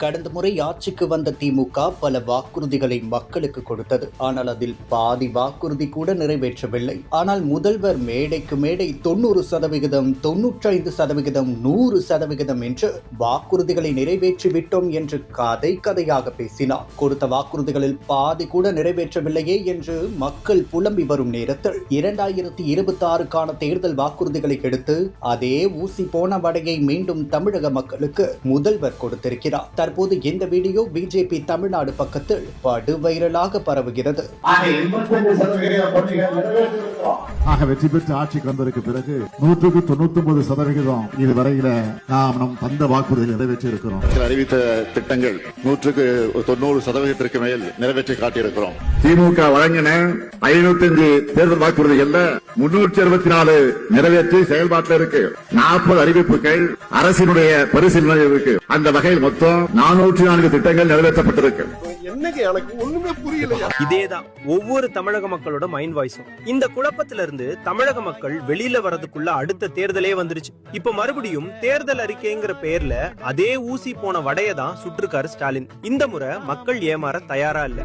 கடந்த முறை ஆட்சிக்கு வந்த திமுக பல வாக்குறுதிகளை மக்களுக்கு கொடுத்தது. ஆனால் அதில் பாதி வாக்குறுதி கூட நிறைவேற்றவில்லை. ஆனால் முதல்வர் மேடைக்கு மேடை 90%, 95%, 100% என்று வாக்குறுதிகளை நிறைவேற்றிவிட்டோம் என்று கதையாக பேசினார். கொடுத்த வாக்குறுதிகளில் பாதி கூட நிறைவேற்றவில்லையே என்று மக்கள் புலம்பி வரும் நேரத்தில் 2026க்கான தேர்தல் வாக்குறுதிகளை எடுத்து அதே ஊசி போன வடையை மீண்டும் தமிழக மக்களுக்கு முதல்வர் கொடுத்திருக்கிறார். தற்போது இந்த வீடியோ பிஜேபி தமிழ்நாடு பக்கத்தில் படு வைரலாக பரவுகிறது. வெற்றி பெற்று ஆட்சிக்கு வந்ததற்கு பிறகு 199% இதுவரையில நாம் நம் தந்த வாக்குறுதியை நிறைவேற்றி இருக்கிறோம். அறிவித்த திட்டங்கள் 190% மேல் நிறைவேற்றி காட்டியிருக்கிறோம். திமுக வழங்கின 505 தேர்தல் வாக்குறுதிகள்ல 364 நிறைவேற்றி செயல்பாட்டில் இருக்கு. 40 அறிவிப்புகள் அரசினுடைய பரிசீலனை இருக்கு. அந்த வகையில் மொத்தம் 404 திட்டங்கள் நிறைவேற்றப்பட்டிருக்கு. இதேதான் ஒவ்வொரு தமிழக மக்களோட மைண்ட் வாய்ஸும். இந்த குழப்பத்தில இருந்து தமிழக மக்கள் வெளியில வரதுக்குள்ள அடுத்த தேர்தலே வந்துருச்சு. இப்ப மறுபடியும் தேர்தல் அறிக்கைங்கிற பெயர்ல அதே ஊசி போன வடைய தான் சுற்றுக்காரு ஸ்டாலின். இந்த முறை மக்கள் ஏமாற தயாரா இல்ல.